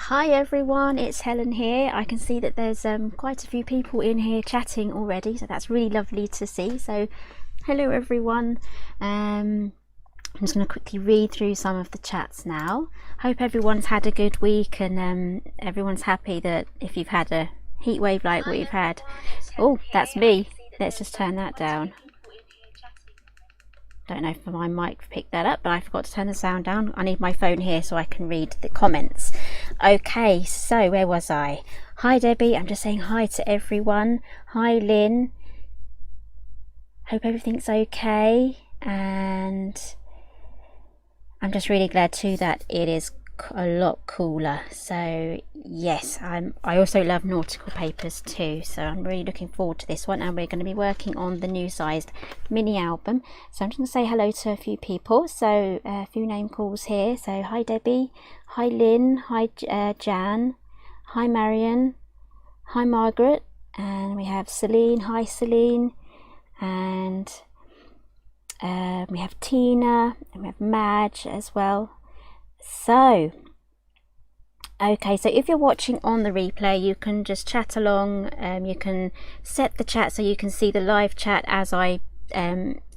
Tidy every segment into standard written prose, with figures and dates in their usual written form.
Hi everyone, it's Helen here. I can see that there's quite a few people in here chatting already, so that's really lovely to see. So hello everyone. I'm just going to quickly read through some of the chats now. Hope everyone's had a good week and everyone's happy that if you've had a heat wave like we've had. Oh, that's me. Let's just turn that down. Don't know if my mic picked that up, but I forgot to turn the sound down. I need my phone here so I can read the comments. Okay, so where was I? Hi Debbie, I'm just saying hi to everyone. Hi Lynn. Hope everything's okay. And I'm just really glad too that it is a lot cooler. So yes, I also love nautical papers too, so I'm really looking forward to this one, and we're going to be working on the new sized mini album. So I'm just going to say hello to a few people. So a few name calls here. So hi Debbie, hi Lynn, hi Jan, hi Marion, hi Margaret, and we have Celine. Hi Celine, and we have Tina, and we have Madge as well. So okay, so if you're watching on the replay, you can just chat along. You can set the chat so you can see the live chat as I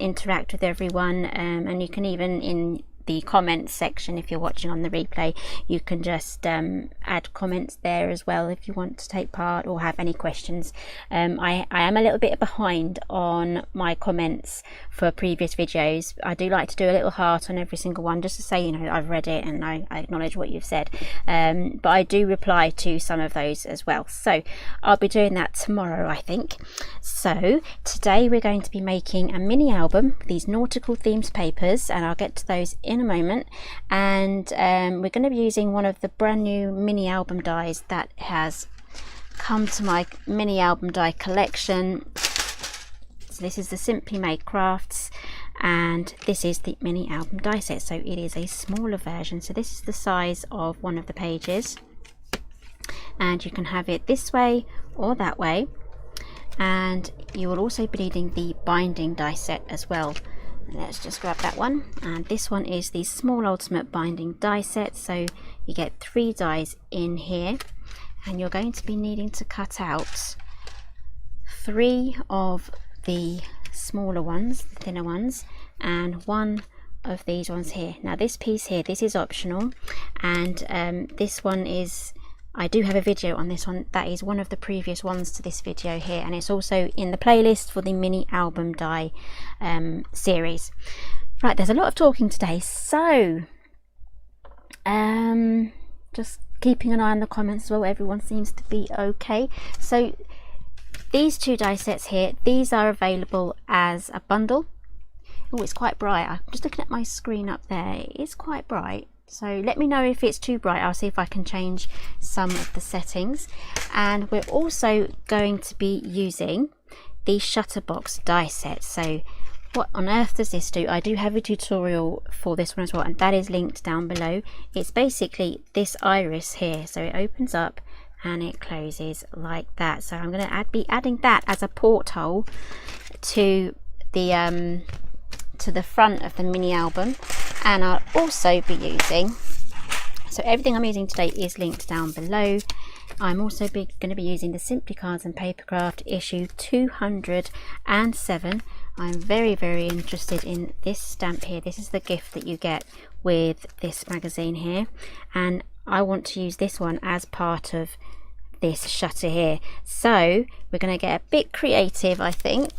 interact with everyone, and you can even in the comments section, if you're watching on the replay, you can just add comments there as well if you want to take part or have any questions. I am a little bit behind on my comments for previous videos. I do like to do a little heart on every single one just to say, you know, I've read it and I acknowledge what you've said, but I do reply to some of those as well, so I'll be doing that tomorrow, I think. So today we're going to be making a mini album, these nautical themes papers, and I'll get to those in a moment. And we're going to be using one of the brand new mini album dies that has come to my mini album die collection. So this is the Simply Made Crafts, and this is the mini album die set, so it is a smaller version. So this is the size of one of the pages, and you can have it this way or that way, and you will also be needing the binding die set as well. Let's just grab that one, and this one is the small ultimate binding die set. So you get 3 dies in here, and you're going to be needing to cut out 3 of the smaller ones, the thinner ones, and 1 of these ones here. Now this piece here, this is optional, and this one is, I do have a video on this one. That is one of the previous ones to this video here, and it's also in the playlist for the mini album die series. Right, there's a lot of talking today, so just keeping an eye on the comments as well. Everyone seems to be okay. So these 2 die sets here, these are available as a bundle. Oh, it's quite bright. I'm just looking at my screen up there. It's quite bright. So let me know if it's too bright. I'll see if I can change some of the settings. And we're also going to be using the Shutterbox die set. So what on earth does this do? I do have a tutorial for this one as well, and that is linked down below. It's basically this iris here. So it opens up and it closes like that. So I'm going to be adding that as a porthole to the front of the mini album. And I'll also be using, so everything I'm using today is linked down below. I'm also going to be using the Simply Cards and Papercraft issue 207. I'm very interested in this stamp here. This is the gift that you get with this magazine here, and I want to use this one as part of this shutter here. So we're going to get a bit creative, I think.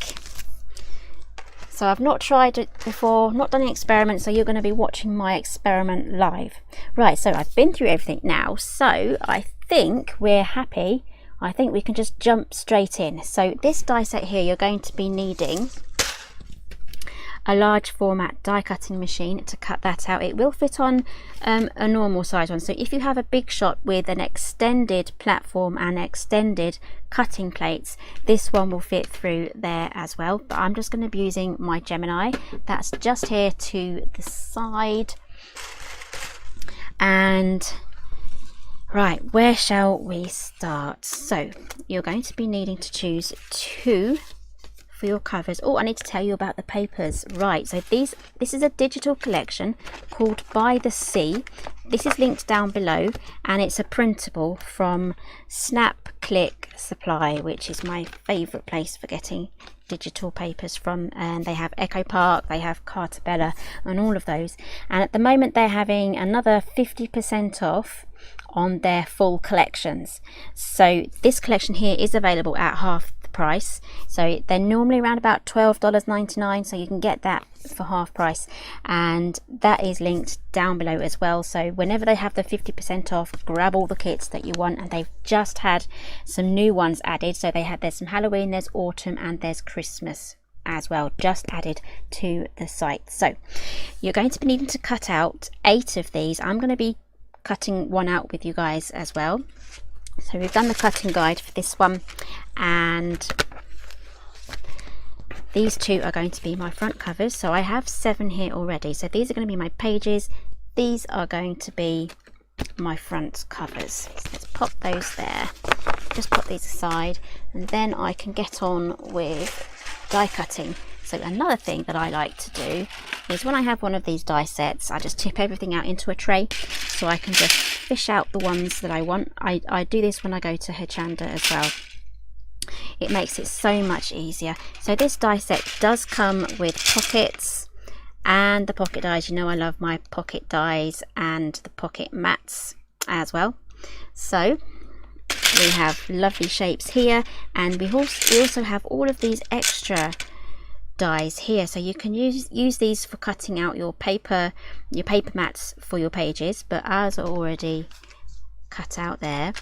So I've not tried it before, not done an experiment, so you're going to be watching my experiment live. Right, so I've been through everything now, so I think we're happy. I think we can just jump straight in. So this die set here, you're going to be needing a large format die cutting machine to cut that out. It will fit on a normal size one, so if you have a big shot with an extended platform and extended cutting plates, this one will fit through there as well. But I'm just going to be using my Gemini. That's just here to the side. And right, where shall we start? So you're going to be needing to choose 2 for your covers. Oh, I need to tell you about the papers. Right, so this is a digital collection called By the Sea. This is linked down below, and it's a printable from Snap Click Supply, which is my favourite place for getting digital papers from. And they have Echo Park, they have Cartabella, and all of those. And at the moment they're having another 50% off on their full collections. So this collection here is available at half the price. So they're normally around about $12.99, so you can get that for half price, and that is linked down below as well. So whenever they have the 50% off, grab all the kits that you want. And they've just had some new ones added. So there's some Halloween, there's autumn, and there's Christmas as well, just added to the site. So you're going to be needing to cut out 8 of these. I'm going to be cutting one out with you guys as well. So we've done the cutting guide for this one, and these 2 are going to be my front covers. So I have 7 here already. So these are going to be my pages. These are going to be my front covers. So let's pop those there. Just put these aside, and then I can get on with die cutting. So another thing that I like to do is when I have one of these die sets, I just tip everything out into a tray so I can just fish out the ones that I want. I do this when I go to Hochanda as well. It makes it so much easier. So this die set does come with pockets and the pocket dies. You know I love my pocket dies and the pocket mats as well. So we have lovely shapes here, and we also have all of these extra dies here, so you can use these for cutting out your paper mats for your pages, but ours are already cut out there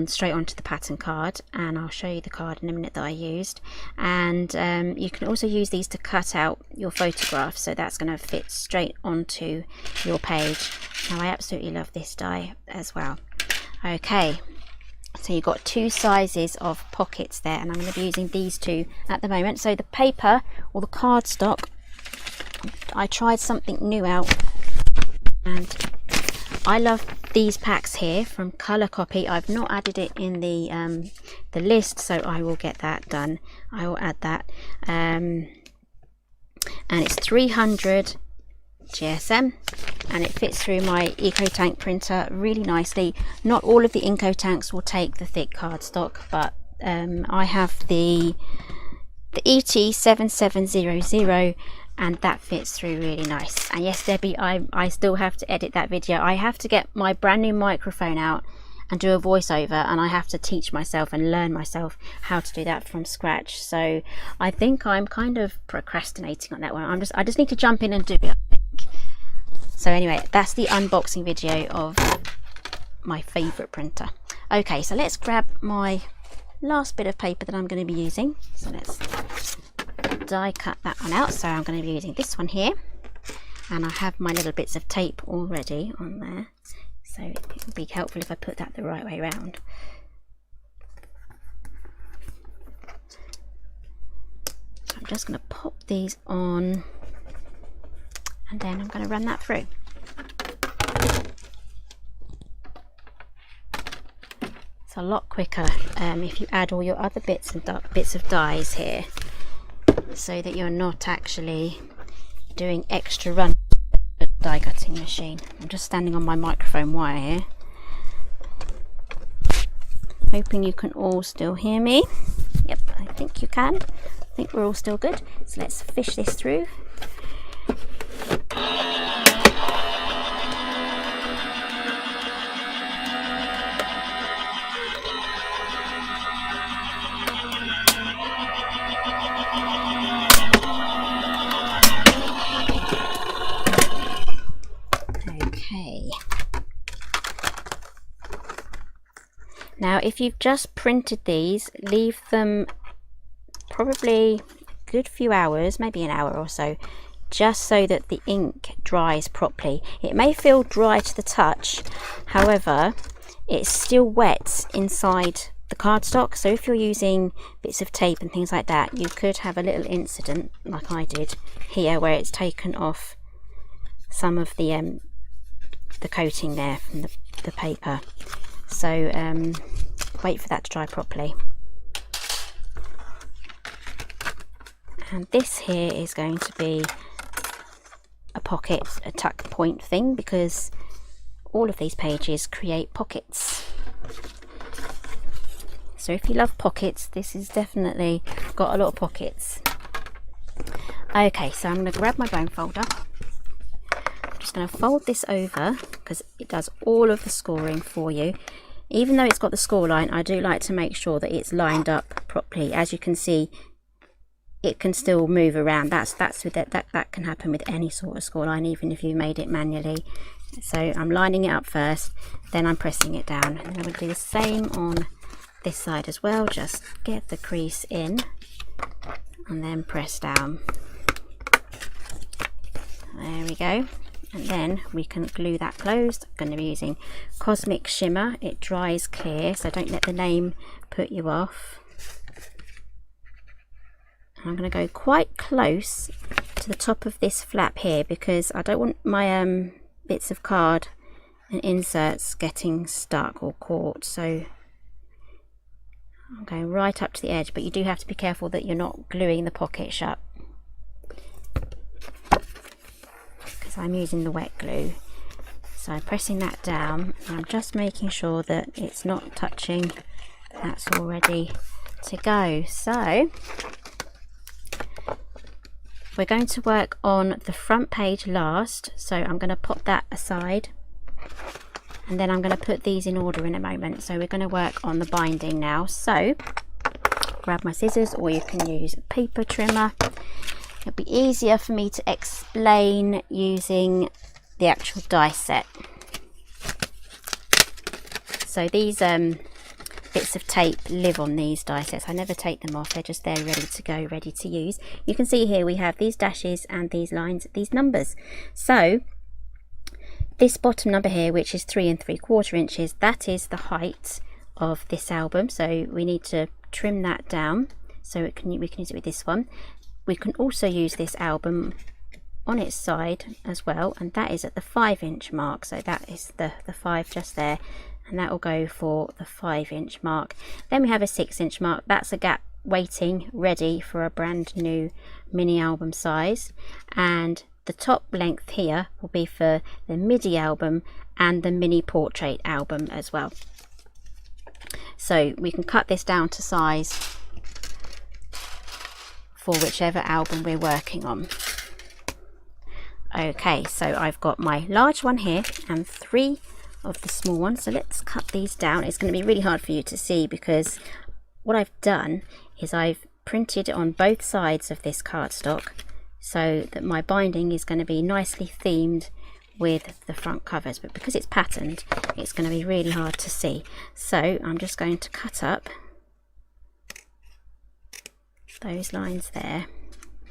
straight onto the pattern card, and I'll show you the card in a minute that I used. And you can also use these to cut out your photographs, so that's going to fit straight onto your page. Now I absolutely love this die as well. Okay, so you've got 2 sizes of pockets there, and I'm going to be using these 2 at the moment. So the paper or the cardstock, I tried something new out, and I love these packs here from Colour Copy. I've not added it in the list, so I will get that done. I will add that, and it's 300 GSM, and it fits through my EcoTank printer really nicely. Not all of the EcoTanks will take the thick cardstock, but I have the ET7700, and that fits through really nice. And yes, Debbie, I still have to edit that video. I have to get my brand new microphone out and do a voiceover, and I have to teach myself and learn myself how to do that from scratch. So I think I'm kind of procrastinating on that one. I just need to jump in and do it, I think. So anyway, that's the unboxing video of my favorite printer. Okay, so let's grab my last bit of paper that I'm going to be using. So let's die cut that one out. So I'm going to be using this one here, and I have my little bits of tape already on there, so it would be helpful if I put that the right way around. So I'm just going to pop these on, and then I'm going to run that through. It's a lot quicker if you add all your other bits of dies here, so that you're not actually doing extra run at the die cutting machine. I'm just standing on my microphone wire here, hoping you can all still hear me. Yep, I think you can. I think we're all still good. So let's fish this through. Okay. Now, if you've just printed these, leave them probably a good few hours, maybe an hour or so, just so that the ink dries properly. It may feel dry to the touch, however, it's still wet inside the cardstock, so if you're using bits of tape and things like that, you could have a little incident like I did here, where it's taken off some of the coating there from the paper. So wait for that to dry properly. And this here is going to be a pocket, a tuck point thing, because all of these pages create pockets. So if you love pockets, this is definitely got a lot of pockets. Okay, so I'm going to grab my bone folder. I'm just going to fold this over because it does all of the scoring for you. Even though it's got the score line, I do like to make sure that it's lined up properly. As you can see, it can still move around. That can happen with any sort of score line, even if you made it manually. So I'm lining it up first, then I'm pressing it down, and I'm going to do the same on this side as well. Just get the crease in and then press down. There we go. And then we can glue that closed. I'm going to be using Cosmic Shimmer. It dries clear, so don't let the name put you off. And I'm going to go quite close to the top of this flap here, because I don't want my bits of card and inserts getting stuck or caught. So I'm going right up to the edge, but you do have to be careful that you're not gluing the pocket shut, because I'm using the wet glue. So I'm pressing that down, and I'm just making sure that it's not touching. That's all ready to go. So we're going to work on the front page last, so I'm going to pop that aside, and then I'm going to put these in order in a moment. So we're going to work on the binding now. So grab my scissors, or you can use a paper trimmer. It'll be easier for me to explain using the actual die set. So these bits of tape live on these die sets. I never take them off, they're just there ready to go, ready to use. You can see here we have these dashes and these lines, these numbers. So this bottom number here, which is 3 3/4 inches, that is the height of this album. So we need to trim that down so we can use it with this one. We can also use this album on its side as well, and that is at the 5-inch mark. So that is the 5 just there, and that will go for the 5-inch mark. Then we have a 6-inch mark. That's a gap waiting ready for a brand new mini album size, and the top length here will be for the MIDI album and the mini portrait album as well. So we can cut this down to size for whichever album we're working on. Okay, so I've got my large one here and 3 of the small ones. So let's cut these down. It's going to be really hard for you to see, because what I've done is I've printed on both sides of this cardstock, so that my binding is going to be nicely themed with the front covers, but because it's patterned, it's going to be really hard to see. So I'm just going to cut up those lines there,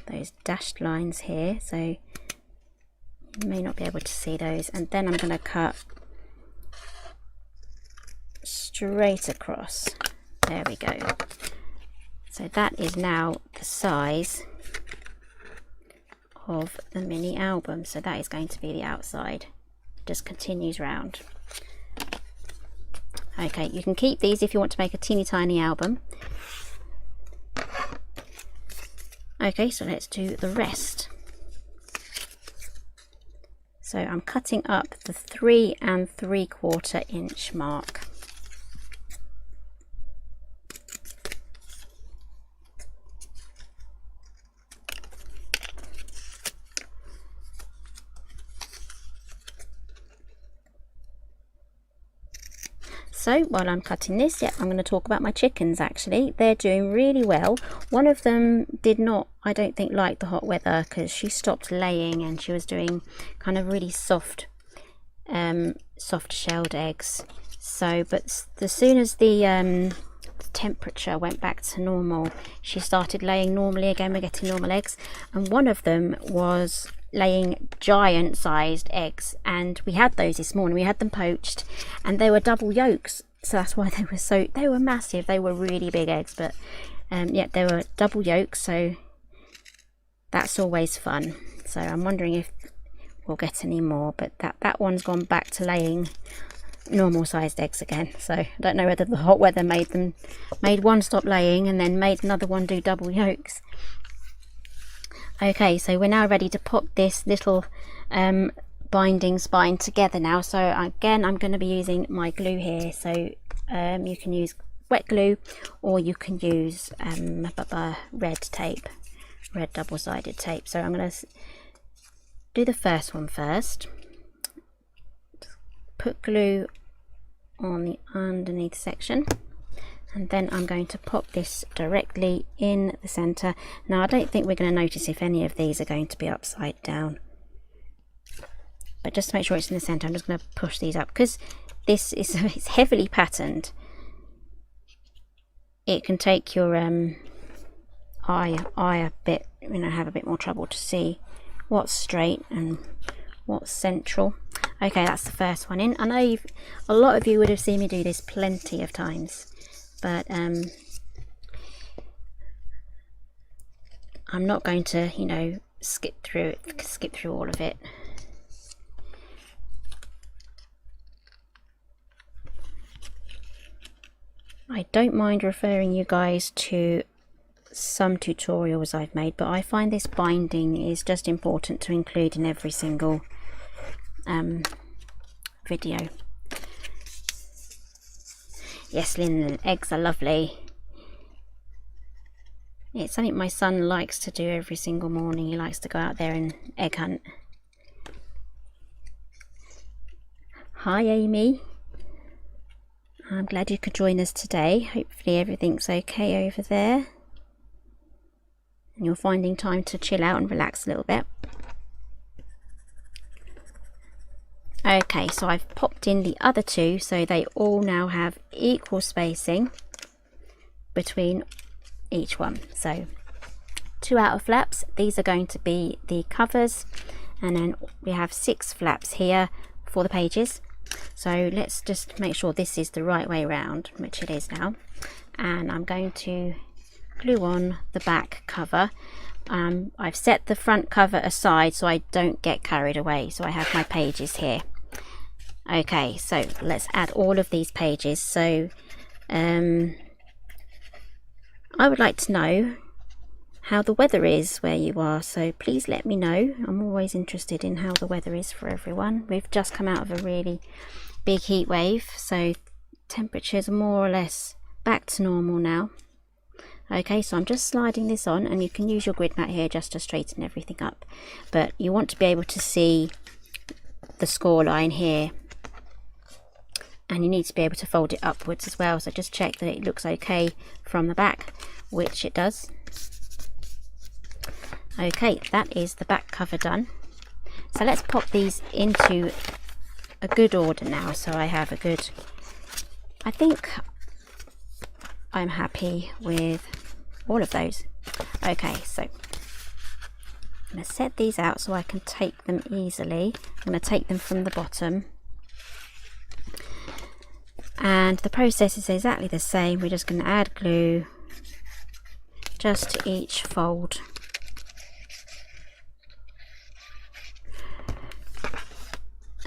those dashed lines here, so you may not be able to see those, and then I'm going to cut straight across. There we go. So that is now the size of the mini album. So that is going to be the outside. Just continues round. Okay, you can keep these if you want to make a teeny tiny album. Okay, so let's do the rest. So I'm cutting up the 3 3/4 inch mark. So while I'm cutting this, I'm going to talk about my chickens. Actually, they're doing really well. One of them did not, I don't think, like the hot weather, because she stopped laying and she was doing kind of really soft shelled eggs. So, but as soon as the temperature went back to normal, she started laying normally again. We're getting normal eggs, and one of them was laying giant sized eggs, and we had those this morning. We had them poached, and they were double yolks, so that's why they were massive. They were really big eggs, but yeah, they were double yolks, so that's always fun. So I'm wondering if we'll get any more, but that one's gone back to laying normal sized eggs again. So I don't know whether the hot weather made one stop laying and then made another one do double yolks. Okay, so we're now ready to pop this little binding spine together now. So again, I'm going to be using my glue here. So you can use wet glue, or you can use red tape, red double-sided tape. So I'm going to do the first one first. Put glue on the underneath section, and then I'm going to pop this directly in the center. Now I don't think we're going to notice if any of these are going to be upside down, but just to make sure it's in the center, I'm just going to push these up, because this is it's heavily patterned. It can take your eye a bit, have a bit more trouble to see what's straight and what's central. Okay, that's the first one in. I know a lot of you would have seen me do this plenty of times, but I'm not going to skip through all of it. I don't mind referring you guys to some tutorials I've made, but I find this binding is just important to include in every single video. Yes, Lynn, eggs are lovely. It's something my son likes to do every single morning. He likes to go out there and egg hunt. Hi Amy, I'm glad you could join us today. Hopefully everything's okay over there and you're finding time to chill out and relax a little bit. Okay, so I've popped in the other two, so they all now have equal spacing between each one. So 2 outer flaps, these are going to be the covers, and then we have 6 flaps here for the pages. So let's just make sure this is the right way around, which it is now, and I'm going to glue on the back cover. I've set the front cover aside so I don't get carried away, so I have my pages here. Okay, so let's add all of these pages. So I would like to know how the weather is where you are, so please let me know. I'm always interested in how the weather is for everyone. We've just come out of a really big heat wave, so temperatures are more or less back to normal now. Okay, so I'm just sliding this on, and you can use your grid mat here just to straighten everything up, but you want to be able to see the score line here, and you need to be able to fold it upwards as well, so just check that it looks okay from the back, which it does. Okay, that is the back cover done. So let's pop these into a good order now, so I have a good, I think I'm happy with all of those. Okay, so I'm going to set these out so I can take them easily. I'm going to take them from the bottom, and the process is exactly the same. We're just going to add glue just to each fold.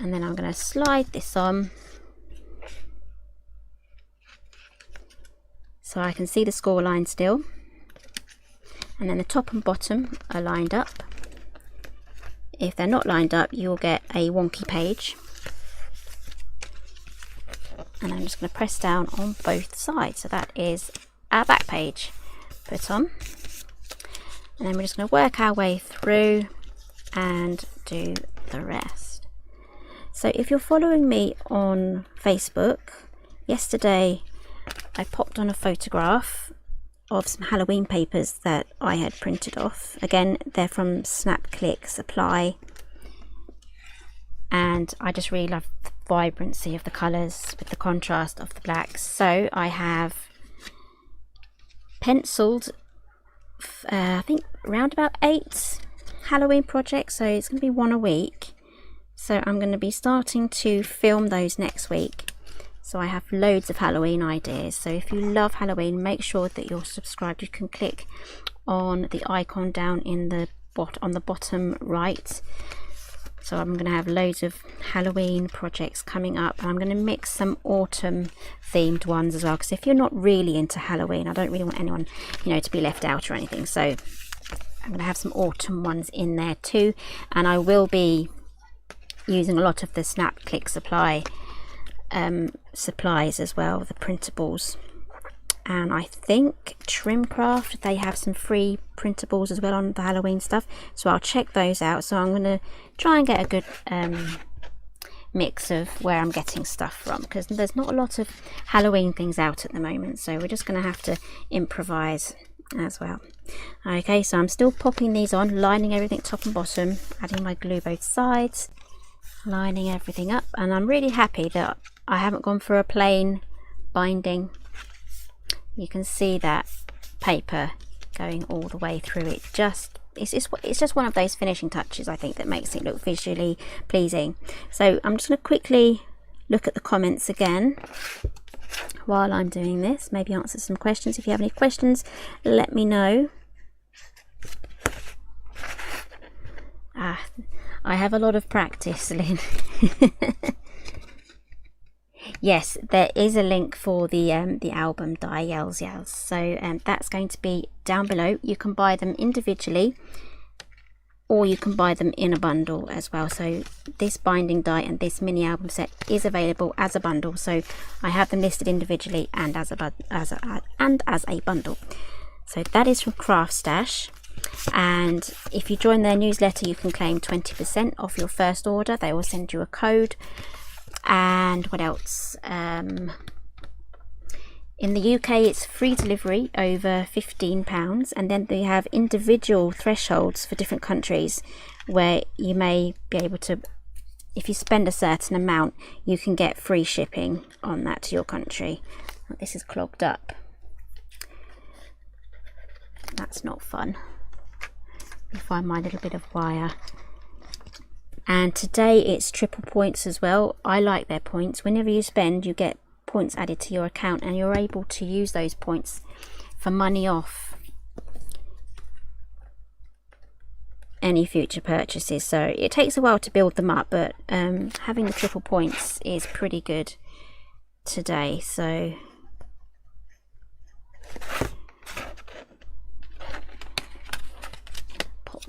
And then I'm going to slide this on so I can see the score line still, and then the top and bottom are lined up. If they're not lined up, you'll get a wonky page, and I'm just going to press down on both sides. So that is our back page put on, and then we're just going to work our way through and do the rest. So if you're following me on Facebook, yesterday I popped on a photograph of some Halloween papers that I had printed off. Again, they're from Snap Click Supply, and I just really love the vibrancy of the colours with the contrast of the blacks. So I have penciled I think around about 8 Halloween projects, so it's going to be 1 a week. So I'm going to be starting to film those next week. So I have loads of Halloween ideas. So if you love Halloween, make sure that you're subscribed. You can click on the icon down in the on the bottom right. So I'm going to have loads of Halloween projects coming up, and I'm going to mix some autumn themed ones as well, because if you're not really into Halloween, I don't really want anyone, to be left out or anything. So I'm going to have some autumn ones in there too, and I will be using a lot of the Snap Click Supply supplies as well, the printables. And I think Trimcraft, they have some free printables as well on the Halloween stuff, so I'll check those out. So I'm going to try and get a good mix of where I'm getting stuff from, because there's not a lot of Halloween things out at the moment, so we're just going to have to improvise as well. Okay, so I'm still popping these on, lining everything top and bottom, adding my glue both sides, lining everything up, and I'm really happy that I haven't gone for a plain binding. You can see that paper going all the way through it. It's just one of those finishing touches, I think, that makes it look visually pleasing. So I'm just going to quickly look at the comments again while I'm doing this, maybe answer some questions. If you have any questions, let me know. I have a lot of practice, Lynn. Yes, there is a link for the album Die Yells Yells, so that's going to be down below. You can buy them individually, or you can buy them in a bundle as well. So this binding die and this mini album set is available as a bundle, so I have them listed individually and as a bundle. So that is from Craft Stash, and if you join their newsletter you can claim 20% off your first order. They will send you a code. And what else? In the UK it's free delivery over £15, and then they have individual thresholds for different countries where you may be able to, if you spend a certain amount, you can get free shipping on that to your country. Oh, this is clogged up. That's not fun. Let me find my little bit of wire. And today it's triple points as well. I like their points. Whenever you spend, you get points added to your account, and you're able to use those points for money off any future purchases. So it takes a while to build them up, but having the triple points is pretty good today. So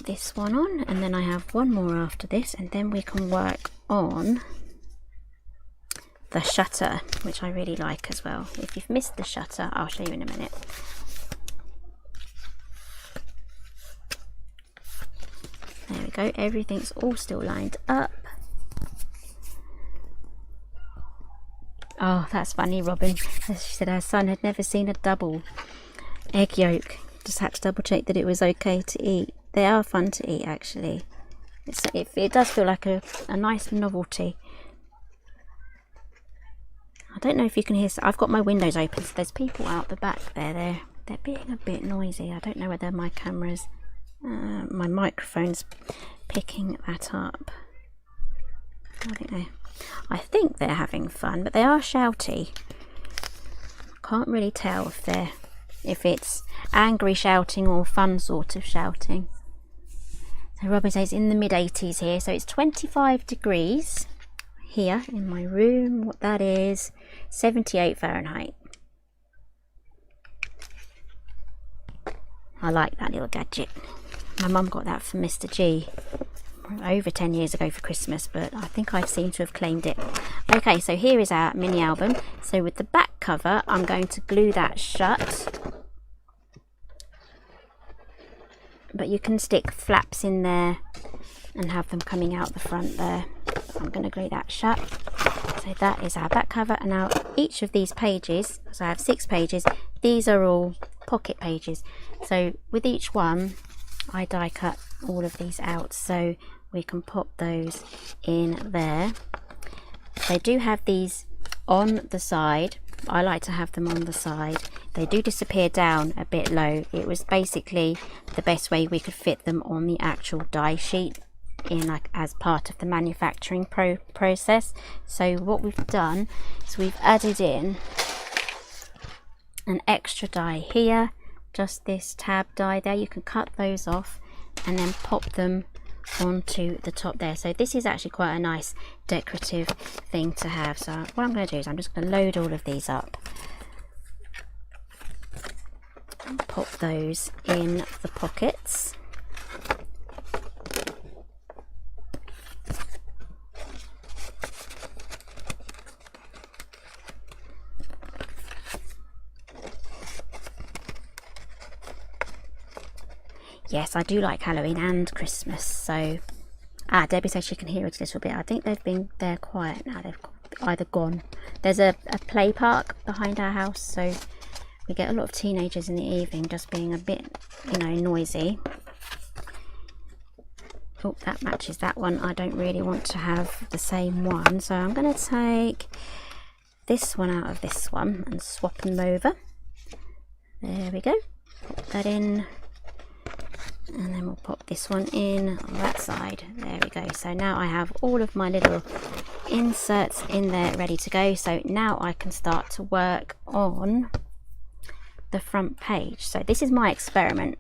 this one on, and then I have one more after this, and then we can work on the shutter, which I really like as well. If you've missed the shutter, I'll show you in a minute. There we go, everything's all still lined up. Oh, that's funny, Robin. She said her son had never seen a double egg yolk. Just had to double check that it was okay to eat. They are fun to eat, actually. It does feel like a nice novelty. I don't know if you can hear. I've got my windows open, so there's people out the back there. They're being a bit noisy. I don't know whether my camera's, my microphone's picking that up. I think they're having fun, but they are shouty. Can't really tell if it's angry shouting or fun sort of shouting. So Robin says in the mid-80s here, so it's 25 degrees here in my room. What that is, 78 Fahrenheit. I like that little gadget. My mum got that from Mr. G over 10 years ago for Christmas, but I think I seem to have claimed it. Okay, so here is our mini album. So with the back cover, I'm going to glue that shut. But you can stick flaps in there and have them coming out the front there. So I'm going to glue that shut. So that is our back cover. And now each of these pages, so I have 6 pages, these are all pocket pages. So with each one, I die cut all of these out so we can pop those in there. They do have these on the side. I like to have them on the side. They do disappear down a bit low. It was basically the best way we could fit them on the actual die sheet in as part of the manufacturing process. So what we've done is we've added in an extra die here, just this tab die there. You can cut those off and then pop them onto the top there. So this is actually quite a nice decorative thing to have. So what I'm going to do is I'm just going to load all of these up and pop those in the pockets. yes, I do like Halloween and Christmas. So Debbie says she can hear it a little bit. I think they're quiet now. They've either gone. There's a play park behind our house, so we get a lot of teenagers in the evening just being a bit, you know, noisy. Oh, that matches that one. I don't really want to have the same one, so I'm going to take this one out of this one and swap them over. There we go. Pop that in, and then we'll pop this one in on that side. There we go. So now I have all of my little inserts in there ready to go. So now I can start to work on the front page. So this is my experiment.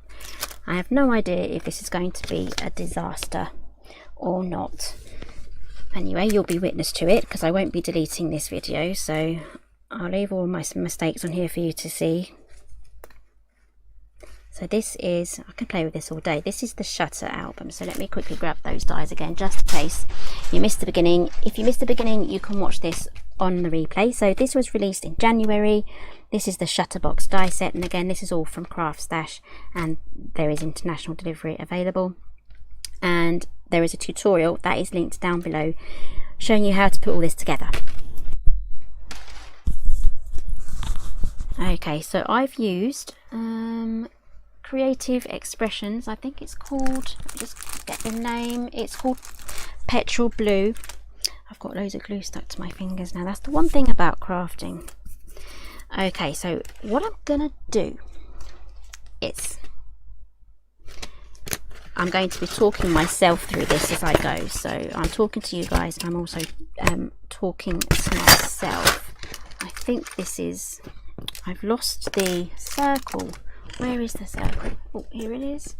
I have no idea if this is going to be a disaster or not. Anyway, you'll be witness to it because I won't be deleting this video, so I'll leave all my mistakes on here for you to see. So this is, I can play with this all day. This is the Shutter album. So let me quickly grab those dies again, just in case you missed the beginning. If you missed the beginning, you can watch this on the replay. So this was released in January. This is the Shutterbox die set, and again, this is all from Craft Stash, and there is international delivery available. And there is a tutorial that is linked down below showing you how to put all this together. Okay, so I've used Creative Expressions, I think it's called, let me just get the name, it's called Petrol Blue. I've got loads of glue stuck to my fingers now. That's the one thing about crafting. Okay, so what I'm gonna do is I'm going to be talking myself through this as I go. So I'm talking to you guys, and I'm also talking to myself. I think this is, I've lost the circle. Where is the circle? Oh, here it is.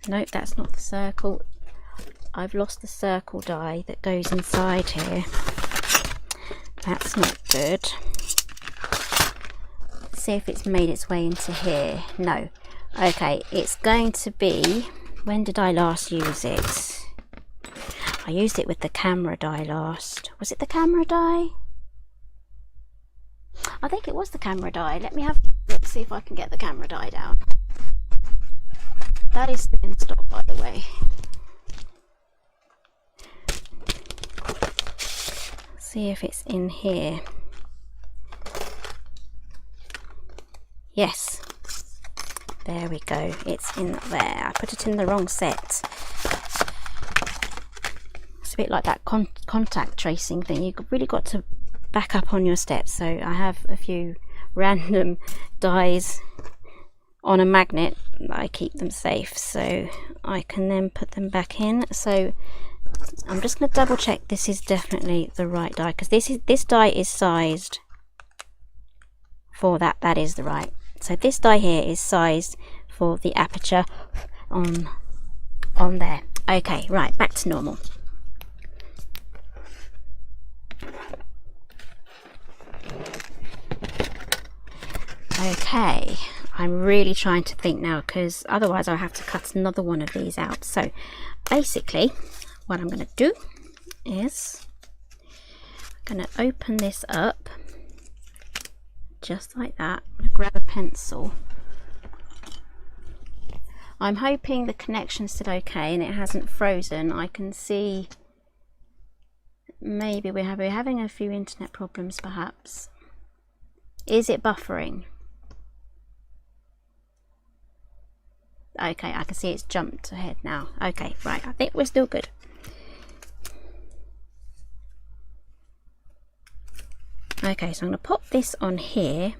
Nope, that's not the circle. I've lost the circle die that goes inside here. That's not good. Let's see if it's made its way into here. No. Okay, it's going to be, when did I last use it? I used it with the camera die last. Was it the camera die? I think it was the camera die. Let's see if I can get the camera die down. That is still in stock, by the way. See if it's in here. Yes, there we go, it's in there. I put it in the wrong set. It's a bit like that contact tracing thing. You've really got to back up on your steps. So I have a few random dies on a magnet that I keep them safe, so I can then put them back in. So I'm just going to double check this is definitely the right die, because this die is sized for that. That is the right. So this die here is sized for the aperture on there. Okay, right, back to normal. Okay, I'm really trying to think now, because otherwise I'll have to cut another one of these out. So basically what I'm going to do is I'm going to open this up just like that. I'm going to grab a pencil. I'm hoping the connection's still okay and it hasn't frozen. I can see maybe we're having a few internet problems perhaps. Is it buffering? Okay, I can see it's jumped ahead now. Okay, right, I think we're still good. Okay, so I'm going to pop this on here,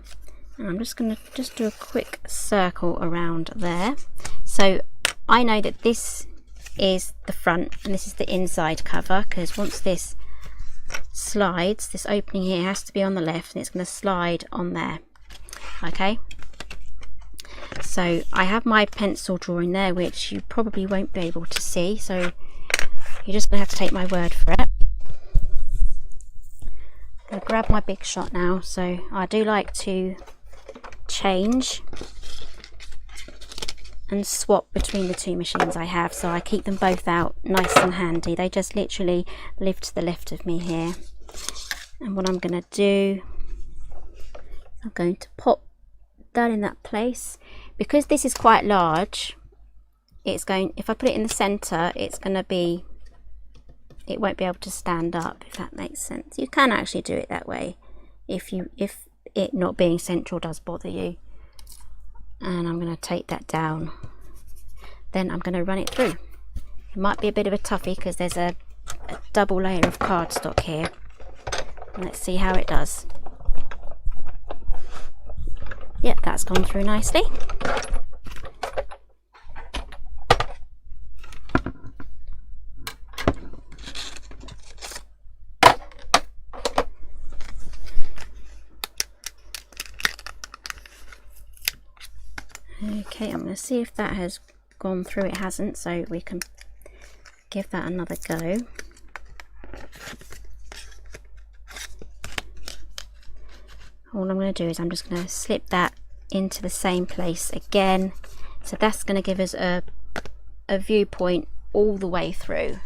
and I'm just going to do a quick circle around there. So I know that this is the front and this is the inside cover, because once this slides, this opening here has to be on the left and it's going to slide on there. Okay, so I have my pencil drawing there, which you probably won't be able to see, so you're just going to have to take my word for it. I'm going to grab my big shot now. So I do like to change and swap between the two machines I have, so I keep them both out nice and handy. They just literally live to the left of me here. And what I'm going to do, I'm going to pop that in that place. Because this is quite large, it's going, if I put it in the center, it's going to be, it won't be able to stand up, if that makes sense. You can actually do it that way if it not being central does bother you. And I'm going to take that down. Then I'm going to run it through. It might be a bit of a toughie because there's a double layer of cardstock here. Let's see how it does. Yep, that's gone through nicely. Okay, I'm going to see if that has gone through. It hasn't, so we can give that another go. All I'm going to do is I'm just going to slip that into the same place again. So that's going to give us a viewpoint all the way through.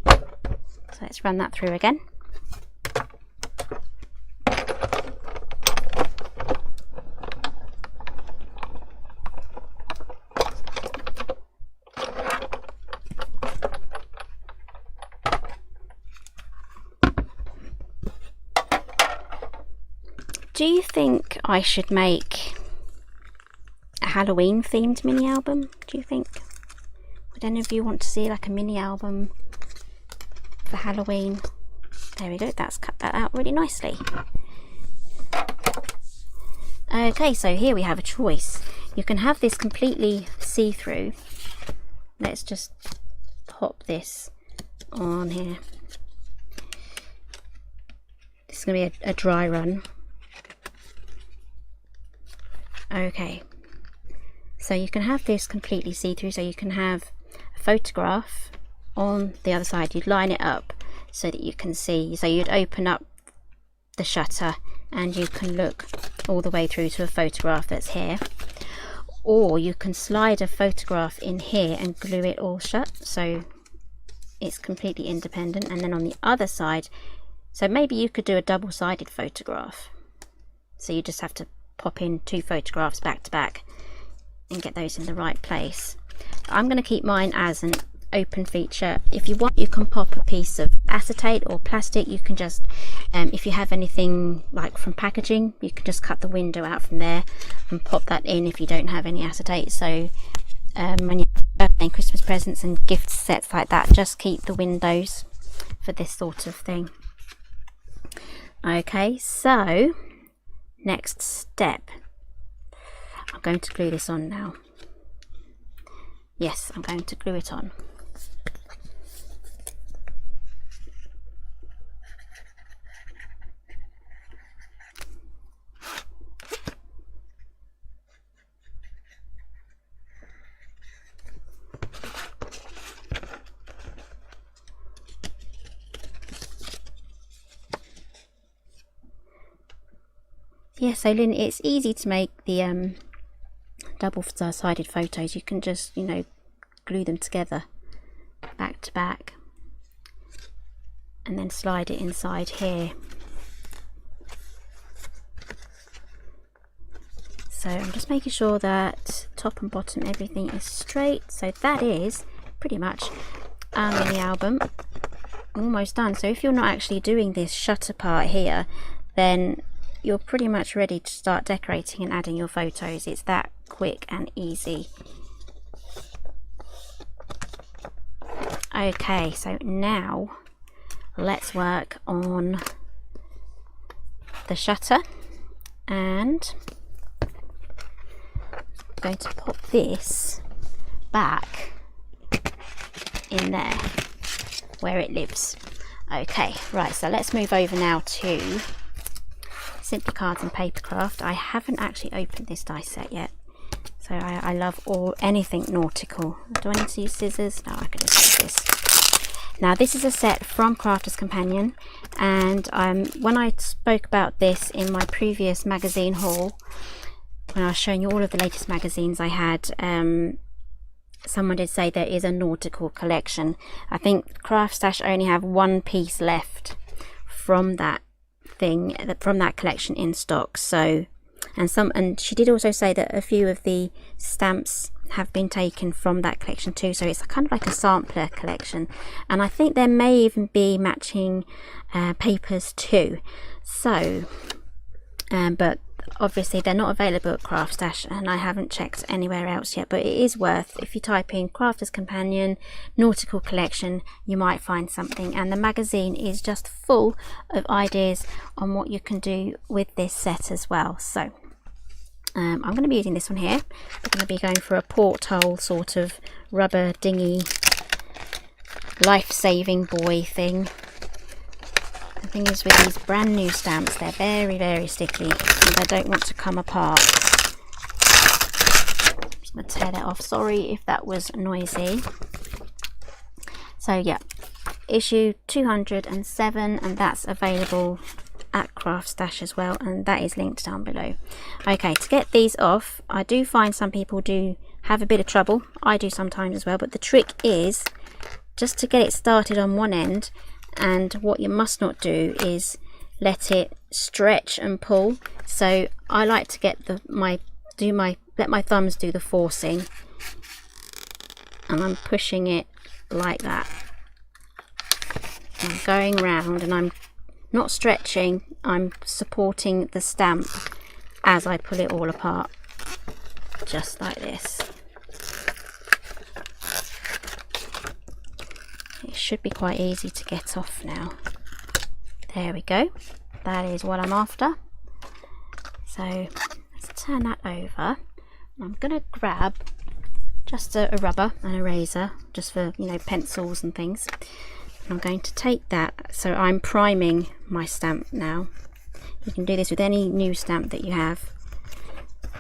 So let's run that through again. Do you think I should make a Halloween themed mini album? Do you think? Would any of you want to see like a mini album for Halloween? There we go, that's cut that out really nicely. Okay, so here we have a choice. You can have this completely see-through. Let's just pop this on here. This is going to be a dry run. Okay, so you can have this completely see-through, so you can have a photograph on the other side. You'd line it up so that you can see, so you'd open up the shutter and you can look all the way through to a photograph that's here, or you can slide a photograph in here and glue it all shut, so it's completely independent. And then on the other side, so maybe you could do a double-sided photograph, so you just have to pop in two photographs back to back and get those in the right place. I'm going to keep mine as an open feature. If you want, you can pop a piece of acetate or plastic. You can just, if you have anything like from packaging, you can just cut the window out from there and pop that in if you don't have any acetate. So when you have birthday and Christmas presents and gift sets like that, just keep the windows for this sort of thing. Okay, so next step, I'm going to glue this on now. Yes, I'm going to glue it on. Yeah, so Lynn, it's easy to make the double-sided photos. You can just, you know, glue them together back to back and then slide it inside here. So I'm just making sure that top and bottom everything is straight. So that is pretty much our mini album almost done. So if you're not actually doing this shutter part here, then you're pretty much ready to start decorating and adding your photos. It's that quick and easy. Okay, so now let's work on the shutter, and I'm going to pop this back in there where it lives. Okay, right, so let's move over now to Simply Cards and Papercraft. I haven't actually opened this die set yet, so I love anything nautical. Do I need to use scissors? No, I can just use this. Now this is a set from Crafter's Companion, and when I spoke about this in my previous magazine haul, when I was showing you all of the latest magazines I had, someone did say there is a nautical collection. I think Craft Stash only have one piece left from that collection in stock, so And she did also say that a few of the stamps have been taken from that collection too, so it's kind of like a sampler collection, and I think there may even be matching papers too. So but obviously they're not available at Craft Stash, and I haven't checked anywhere else yet, but it is worth, if you type in Crafter's Companion Nautical Collection, you might find something. And the magazine is just full of ideas on what you can do with this set as well. So I'm going to be using this one here. We're going to be going for a porthole sort of rubber dinghy life-saving buoy thing. The thing is, with these brand new stamps, they're very, very sticky and they don't want to come apart. I'm just going to tear that off. Sorry if that was noisy. So yeah, issue 207, and that's available at Craft Stash as well, and that is linked down below. Okay, to get these off, I do find some people do have a bit of trouble. I do sometimes as well, but the trick is just to get it started on one end, and what you must not do is let it stretch and pull. So I like to get let my thumbs do the forcing, and I'm pushing it like that. I'm going round and I'm not stretching, I'm supporting the stamp as I pull it all apart, just like this. It should be quite easy to get off now. There we go. That is what I'm after. So let's turn that over. I'm going to grab just a rubber and a razor, just for, you know, pencils and things. I'm going to take that, so I'm priming my stamp now. You can do this with any new stamp that you have.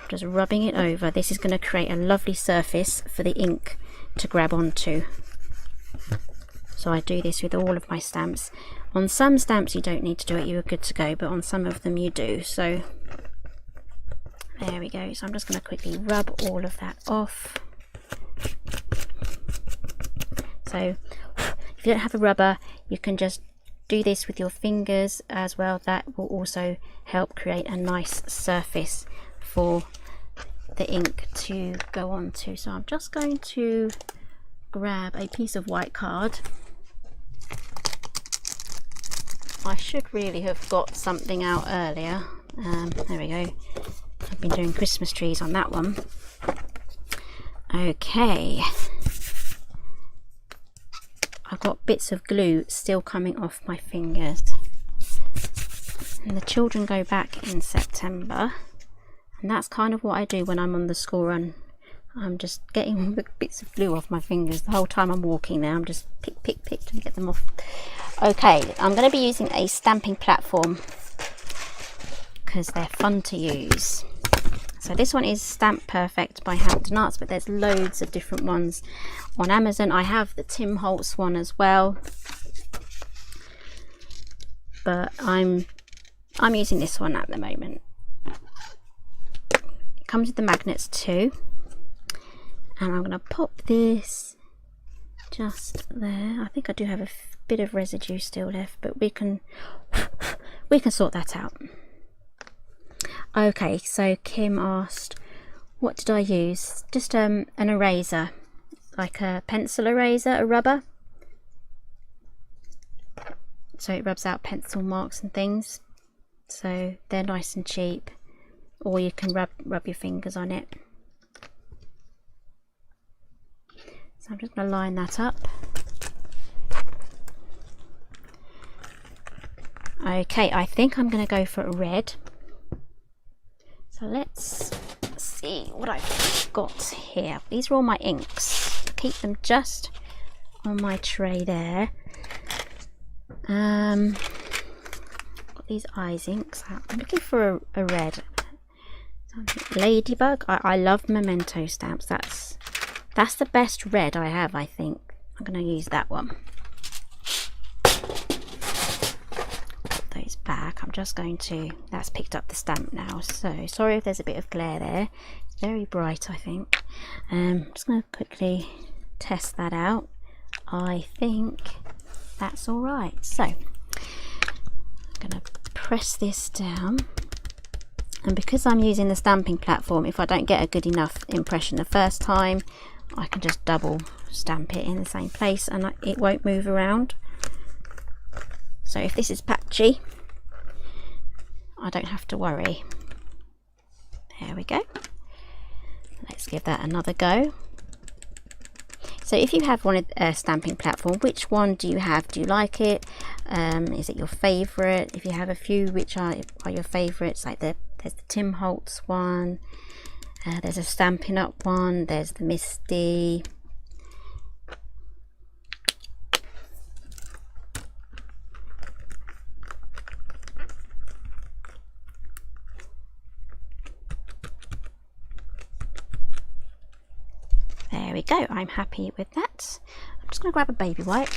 Just rubbing it over. This is going to create a lovely surface for the ink to grab onto. So I do this with all of my stamps. On some stamps you don't need to do it, you're good to go, but on some of them you do. So there we go. So I'm just going to quickly rub all of that off. So if you don't have a rubber, you can just do this with your fingers as well. That will also help create a nice surface for the ink to go onto. So I'm just going to grab a piece of white card. I should really have got something out earlier. There we go. I've been doing Christmas trees on that one. Okay. I've got bits of glue still coming off my fingers. And the children go back in September. And that's kind of what I do when I'm on the school run. I'm just getting all the bits of glue off my fingers the whole time I'm walking there. I'm just pick to get them off. Okay, I'm going to be using a stamping platform because they're fun to use. So this one is Stamp Perfect by Hampton Arts, but there's loads of different ones on Amazon. I have the Tim Holtz one as well, but I'm using this one at the moment. It comes with the magnets too. And I'm going to pop this just there. I think I do have a bit of residue still left, but we can sort that out. Okay, so Kim asked, what did I use? Just an eraser, like a pencil eraser, a rubber. So it rubs out pencil marks and things. So they're nice and cheap. Or you can rub your fingers on it. So I'm just going to line that up. Okay, I think I'm going to go for a red. So let's see what I've got here. These are all my inks. Keep them just on my tray there. Got these eyes inks. I'm looking for a red. Ladybug. I love memento stamps. That's the best red I have, I think. I'm going to use that one. Put those back. I'm just going to... That's picked up the stamp now. So, sorry if there's a bit of glare there. It's very bright, I think. I'm just going to quickly test that out. I think that's all right. So, I'm going to press this down. And because I'm using the stamping platform, if I don't get a good enough impression the first time, I can just double stamp it in the same place and it won't move around. So if this is patchy, I don't have to worry. There we go. Let's give that another go. So if you have one stamping platform, which one do you have? Do you like it? Is it your favourite? If you have a few, which are your favourites? Like there's the Tim Holtz one, there's a Stampin' Up one, there's the Misty. There we go, I'm happy with that. I'm just going to grab a baby wipe.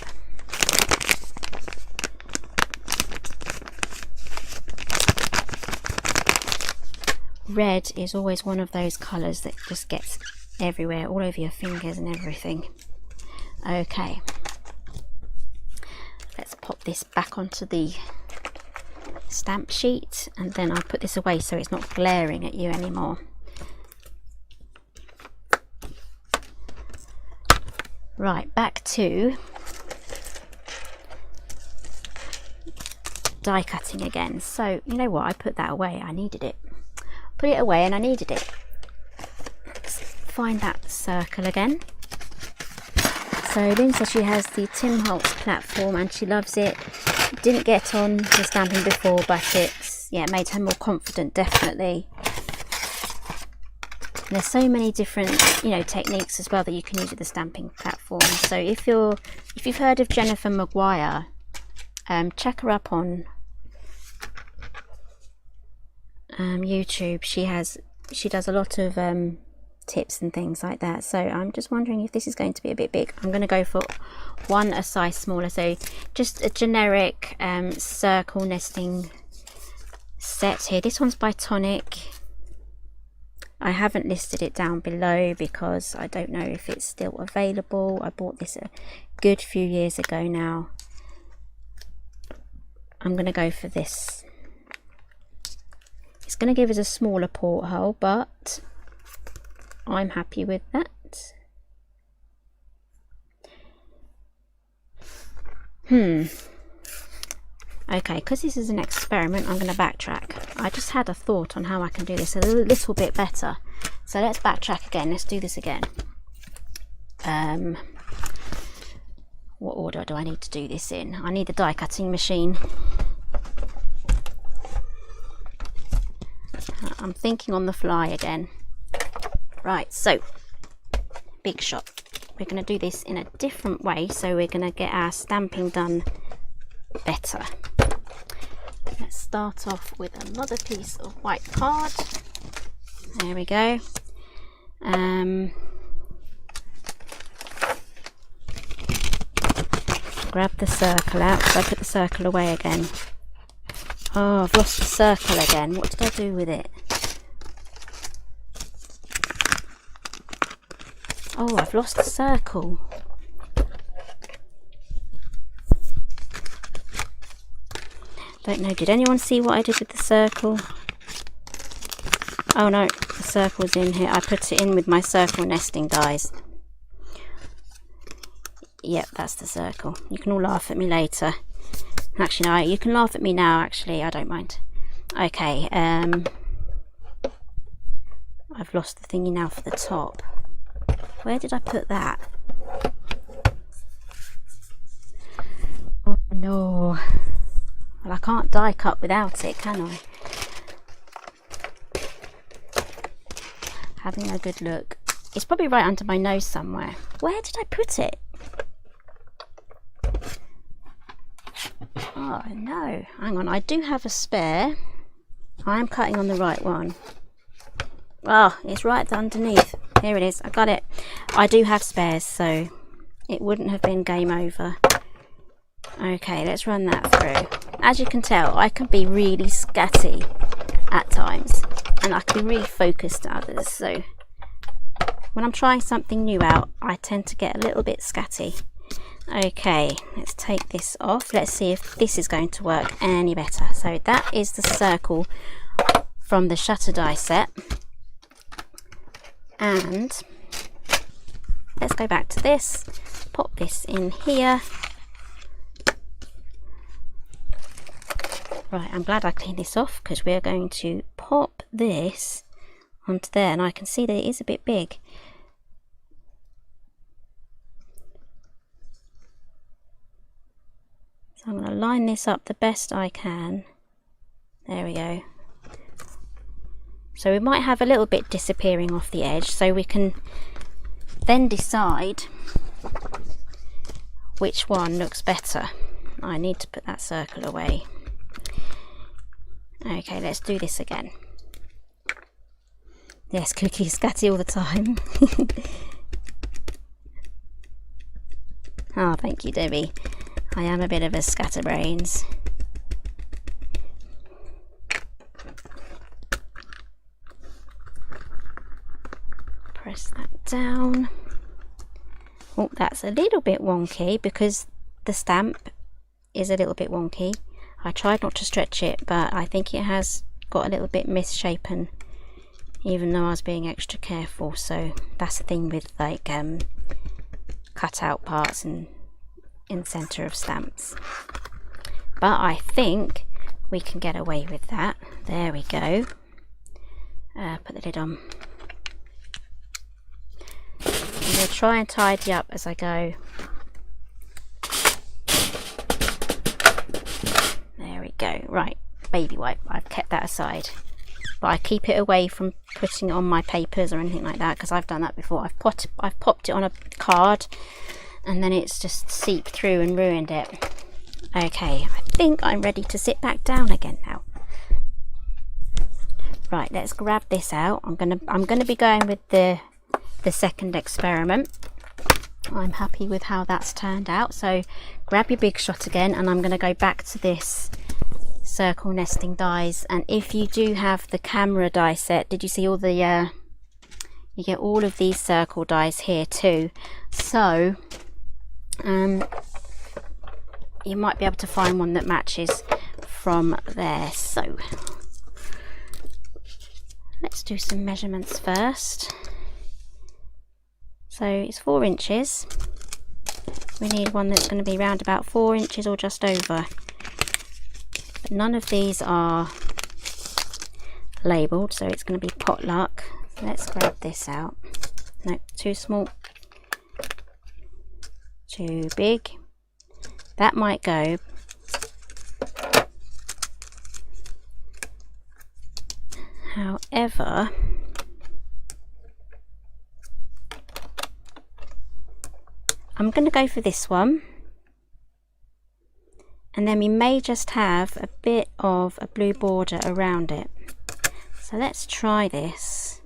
Red is always one of those colours that just gets everywhere, all over your fingers and everything. Okay, let's pop this back onto the stamp sheet, and then I'll put this away so it's not glaring at you anymore. Right, back to die cutting again. So you know what, I put that away, I needed it. Put it away and I needed it. Let's find that circle again. So Lynn says she has the Tim Holtz platform and she loves it. Didn't get on the stamping before, but it made her more confident, definitely. And there's so many different, techniques as well that you can use with the stamping platform. So if you've heard of Jennifer Maguire, check her up on YouTube. She does a lot of tips and things like that. So I'm just wondering if this is going to be a bit big. I'm going to go for one a size smaller, so just a generic circle nesting set here. This one's by Tonic. I haven't listed it down below because I don't know if it's still available. I bought this a good few years ago now. I'm going to go for this. It's going to give us a smaller porthole, but I'm happy with that. Okay, because this is an experiment, I'm going to backtrack. I just had a thought on how I can do this a little bit better. So let's backtrack again. Let's do this again. What order do I need to do this in? I need the die cutting machine. I'm thinking on the fly again. Right, so big shot. We're going to do this in a different way, so we're going to get our stamping done better. Let's start off with another piece of white card. There we go. Grab the circle out, so I put the circle away again. Oh, I've lost the circle again. What did I do with it? Oh, I've lost the circle. Don't know, did anyone see what I did with the circle? Oh no, the circle's in here. I put it in with my circle nesting dies. Yep, that's the circle. You can all laugh at me later. Actually, no, you can laugh at me now, actually, I don't mind. Okay, I've lost the thingy now for the top. Where did I put that? Oh no. Well, I can't die cut without it, can I? Having a good look. It's probably right under my nose somewhere. Where did I put it? Oh no, hang on, I do have a spare. I am cutting on the right one. Oh, it's right underneath. Here it is, I got it. I do have spares, so it wouldn't have been game over. Okay, let's run that through. As you can tell, I can be really scatty at times, and I can be really focused at others. So when I'm trying something new out, I tend to get a little bit scatty. Okay, let's take this off. Let's see if this is going to work any better. So that is the circle from the shutter die set. And let's go back to this, pop this in here. Right, I'm glad I cleaned this off, because we're going to pop this onto there, and I can see that it is a bit big. So I'm going to line this up the best I can. There we go. So we might have a little bit disappearing off the edge, so we can then decide which one looks better. I need to put that circle away. Okay, let's do this again. Yes, cookies, scatty all the time. Oh, thank you, Debbie. I am a bit of a scatterbrains. Press that down. Oh, that's a little bit wonky because the stamp is a little bit wonky. I tried not to stretch it, but I think it has got a little bit misshapen, even though I was being extra careful. So that's the thing with like cut out parts and in center of stamps. But I think we can get away with that. There we go. Put the lid on. I'm going to try and tidy up as I go. There we go. Right, baby wipe. I've kept that aside, but I keep it away from putting it on my papers or anything like that, because I've done that before. I've popped it on a card and then it's just seeped through and ruined it. Okay, I think I'm ready to sit back down again now. Right, let's grab this out. I'm gonna be going with the second experiment. I'm happy with how that's turned out. So grab your big shot again, and I'm going to go back to this circle nesting dies. And if you do have the camera die set, did you see all the you get all of these circle dies here too, so you might be able to find one that matches from there. So let's do some measurements first. So it's 4 inches. We need one that's going to be round about 4 inches or just over. But none of these are labelled, so it's going to be potluck. So let's grab this out. No, too small. Too big. That might go. However, I'm going to go for this one, and then we may just have a bit of a blue border around it. So let's try this.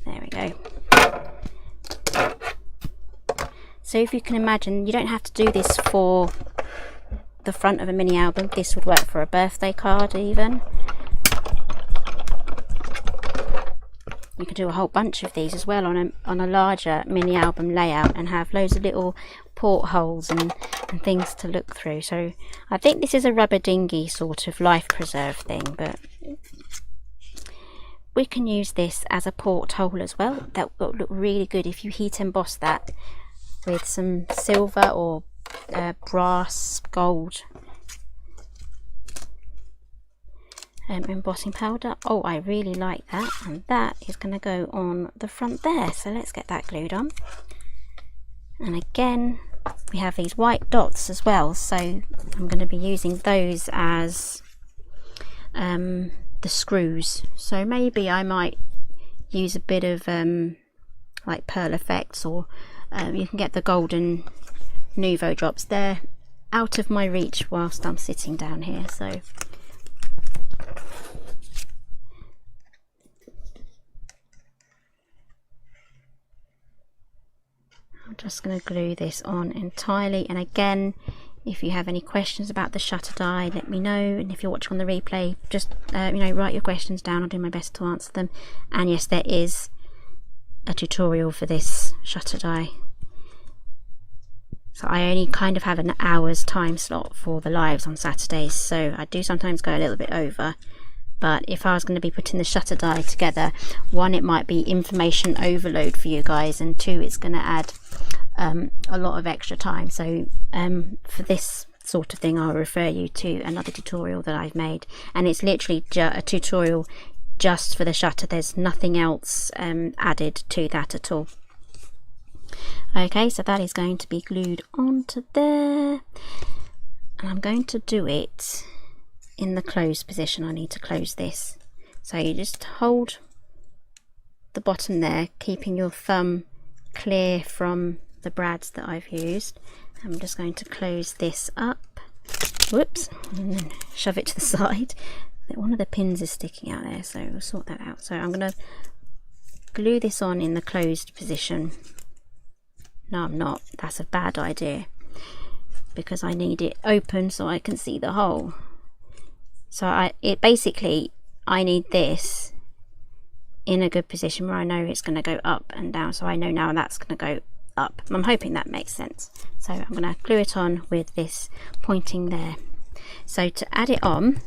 There we go. So if you can imagine, you don't have to do this for the front of a mini album. This would work for a birthday card even. You can do a whole bunch of these as well on a larger mini album layout and have loads of little portholes and things to look through. So I think this is a rubber dinghy sort of life preserve thing, but we can use this as a porthole as well. That will look really good if you heat emboss that with some silver or brass, gold embossing powder. Oh, I really like that, and that is going to go on the front there. So let's get that glued on. And again, we have these white dots as well, so I'm going to be using those as the screws. So maybe I might use a bit of like pearl effects, or you can get the golden Nouveau drops. They're out of my reach whilst I'm sitting down here, so I'm just going to glue this on entirely. And again, if you have any questions about the shutter die, let me know. And if you're watching on the replay, just you know, write your questions down. I'll do my best to answer them. And yes, there is a tutorial for this shutter die. So I only kind of have an hour's time slot for the lives on Saturdays, so I do sometimes go a little bit over. But if I was going to be putting the shutter die together, one, it might be information overload for you guys, and two, it's going to add a lot of extra time. So for this sort of thing, I'll refer you to another tutorial that I've made, and it's literally a tutorial just for the shutter. There's nothing else added to that at all. Okay, so that is going to be glued onto there, and I'm going to do it in the closed position. I need to close this, so you just hold the bottom there, keeping your thumb clear from the brads that I've used. I'm just going to close this up, whoops, and then shove it to the side. One of the pins is sticking out there, so we'll sort that out. So I'm going to glue this on in the closed position. No, I'm not. That's a bad idea, because I need it open so I can see the hole. So I need this in a good position where I know it's going to go up and down. So I know now that's going to go up. I'm hoping that makes sense. So I'm going to glue it on with this pointing there. So to add it on,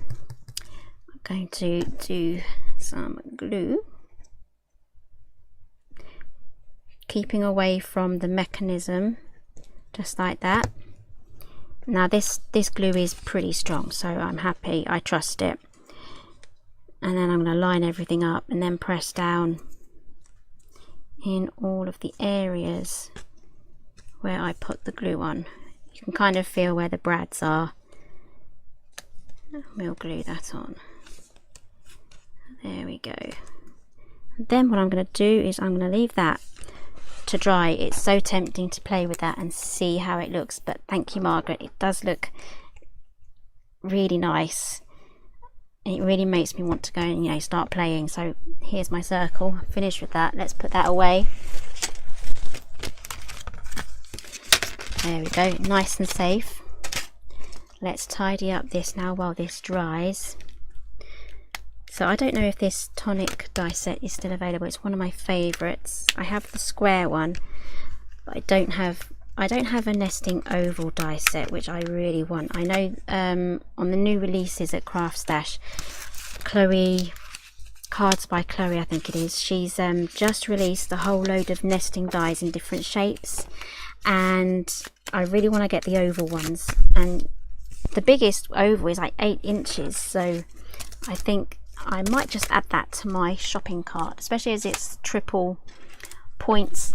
I'm going to do some glue, keeping away from the mechanism, just like that. Now this glue is pretty strong, so I'm happy, I trust it. And then I'm going to line everything up and then press down in all of the areas where I put the glue on. You can kind of feel where the brads are. We'll glue that on. There we go. And then what I'm going to do is I'm going to leave that to dry. It's so tempting to play with that and see how it looks, but thank you, Margaret, it does look really nice. It really makes me want to go and, you know, start playing. So here's my circle, finished with that. Let's put that away. There we go, nice and safe. Let's tidy up this now while this dries. So I don't know if this tonic die set is still available. It's one of my favourites. I have the square one, but I don't have a nesting oval die set, which I really want. I know on the new releases at Craft Stash, Chloe, Cards by Chloe I think it is, she's just released a whole load of nesting dies in different shapes, and I really want to get the oval ones. And the biggest oval is like 8 inches, so I think I might just add that to my shopping cart, especially as it's triple points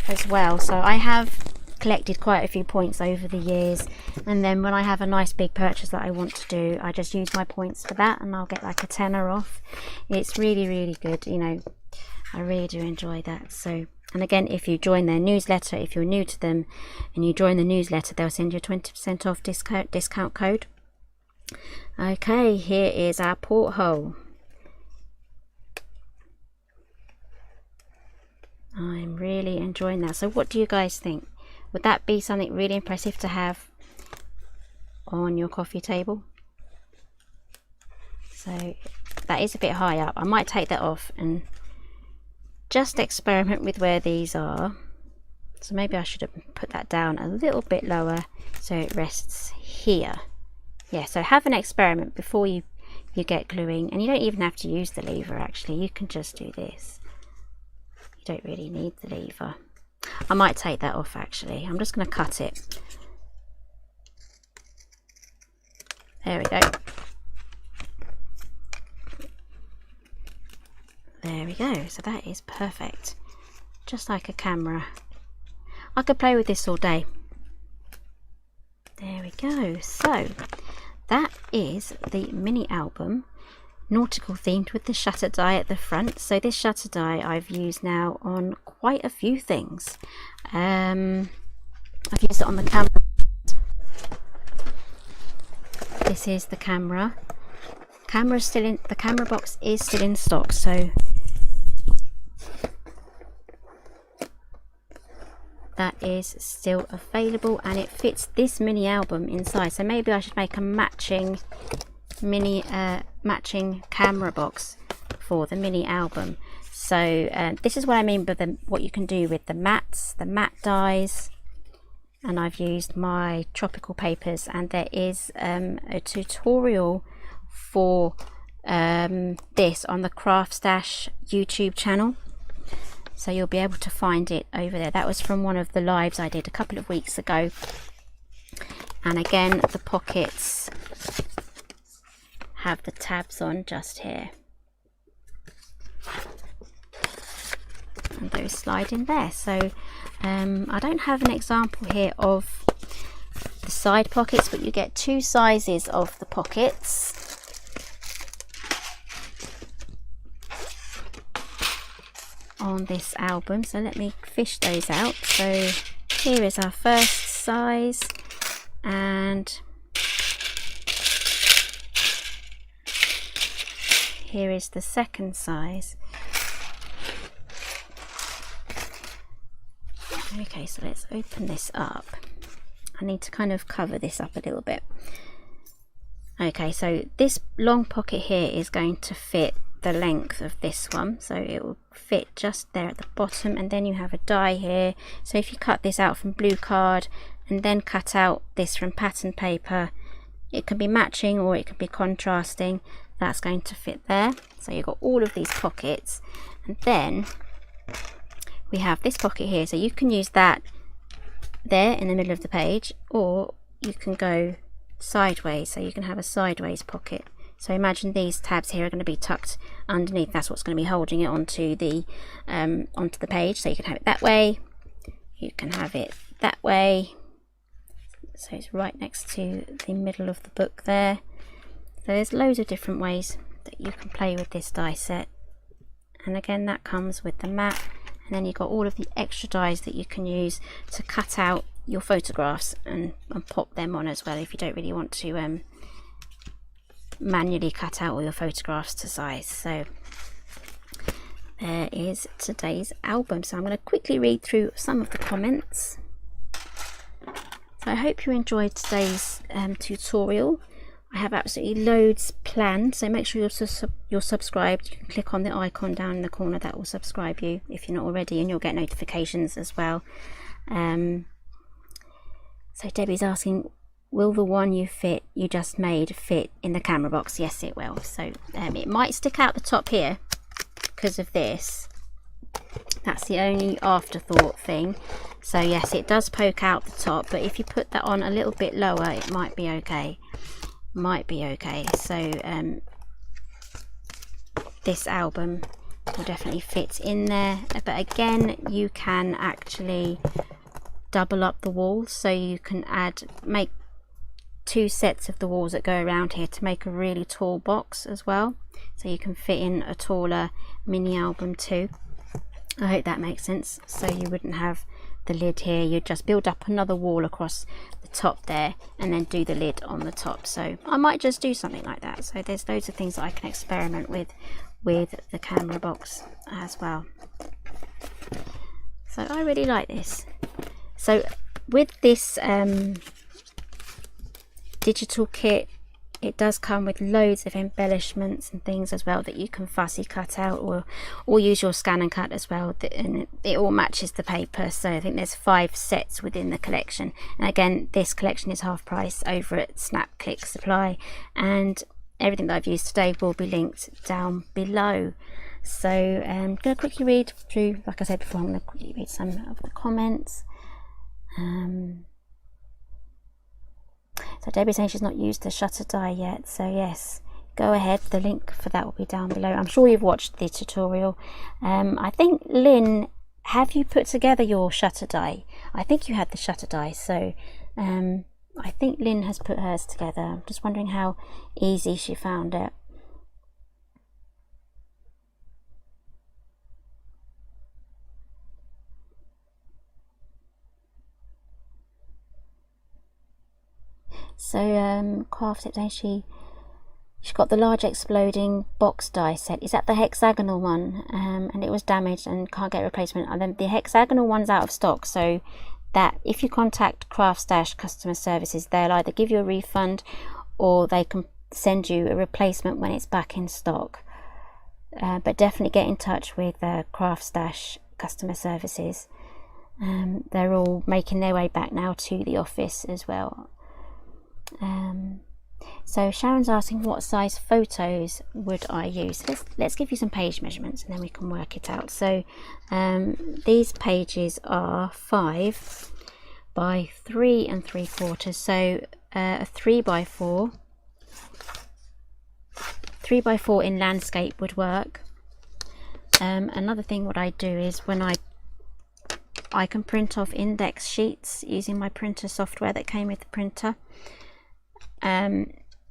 as well. So I have collected quite a few points over the years, and then when I have a nice big purchase that I want to do, I just use my points for that, and I'll get like a tenner off. It's really, really good, you know. I really do enjoy that. So, and again, if you join their newsletter, if you're new to them and you join the newsletter, they'll send you a 20% off discount code. Okay, here is our porthole. I'm really enjoying that. So what do you guys think? Would that be something really impressive to have on your coffee table? So that is a bit high up. I might take that off and just experiment with where these are. So maybe I should have put that down a little bit lower so it rests here. Yeah, so have an experiment before you get gluing, and you don't even have to use the lever actually, you can just do this. You don't really need the lever. I might take that off actually. I'm just going to cut it. There we go. There we go. So that is perfect. Just like a camera. I could play with this all day. There we go. So that is the mini album, nautical themed, with the shutter die at the front. So this shutter die I've used now on quite a few things. I've used it on the camera. This is the camera. The camera box is still in stock, so that is still available, and it fits this mini album inside. So maybe I should make a matching matching camera box for the mini album. So this is what I mean by what you can do with the matte dies. and I've used my tropical papers, and there is a tutorial for this on the Craft Stash YouTube channel, so you'll be able to find it over there. That was from one of the lives I did a couple of weeks ago. And again, the pockets have the tabs on just here, and those slide in there. So I don't have an example here of the side pockets, but you get two sizes of the pockets. On this album, so let me fish those out. So here is our first size, and here is the second size. Okay, so let's open this up. I need to kind of cover this up a little bit. Okay, so this long pocket here is going to fit the length of this one, so it will fit just there at the bottom, and then you have a die here. So if you cut this out from blue card and then cut out this from pattern paper, it can be matching or it can be contrasting. That's going to fit there. So you've got all of these pockets, and then we have this pocket here, so you can use that there in the middle of the page, or you can go sideways, so you can have a sideways pocket. So imagine these tabs here are going to be tucked underneath. That's what's going to be holding it onto the page. So you can have it that way, you can have it that way, so it's right next to the middle of the book there. So there's loads of different ways that you can play with this die set, and again that comes with the mat, and then you've got all of the extra dies that you can use to cut out your photographs and pop them on as well, if you don't really want to manually cut out all your photographs to size. So there is today's album. So I'm going to quickly read through some of the comments. So I hope you enjoyed today's tutorial. I have absolutely loads planned, so make sure you're subscribed. You can click on the icon down in the corner, that will subscribe you if you're not already, and you'll get notifications as well. So Debbie's asking, will the one you just made fit in the camera box? Yes, it will. So it might stick out the top here because of this. That's the only afterthought thing. So yes, it does poke out the top, but if you put that on a little bit lower, it might be okay. So this album will definitely fit in there, but again, you can actually double up the walls, so you can make two sets of the walls that go around here to make a really tall box as well, so you can fit in a taller mini album too. I hope that makes sense. So you wouldn't have the lid here, you'd just build up another wall across the top there and then do the lid on the top. So I might just do something like that. So there's loads of things that I can experiment with the camera box as well. So I really like this. So with this digital kit, it does come with loads of embellishments and things as well that you can fussy cut out or use your scan and cut as well, and it all matches the paper. So I think there's 5 sets within the collection, and again this collection is half price over at Snap Click Supply, and everything that I've used today will be linked down below. So I'm going to quickly read through, like I said before, I'm going to quickly read some of the comments. So Debbie's saying she's not used the shutter die yet, so yes, go ahead, the link for that will be down below. I'm sure you've watched the tutorial. I think Lynn, have you put together your shutter die? I think you had the shutter die, so I think Lynn has put hers together. I'm just wondering how easy she found it. So Craft Tip saying she got the large exploding box die set. Is that the hexagonal one? And it was damaged and can't get a replacement. And then the hexagonal one's out of stock, so that if you contact Craft Stash customer services, they'll either give you a refund or they can send you a replacement when it's back in stock. But definitely get in touch with Craft Stash customer services. They're all making their way back now to the office as well. So Sharon's asking what size photos would I use. Let's give you some page measurements and then we can work it out. So these pages are 5 by 3 3/4, so a 3 by 4. 3 by 4 in landscape would work. Another thing what I do is when I can print off index sheets using my printer software that came with the printer.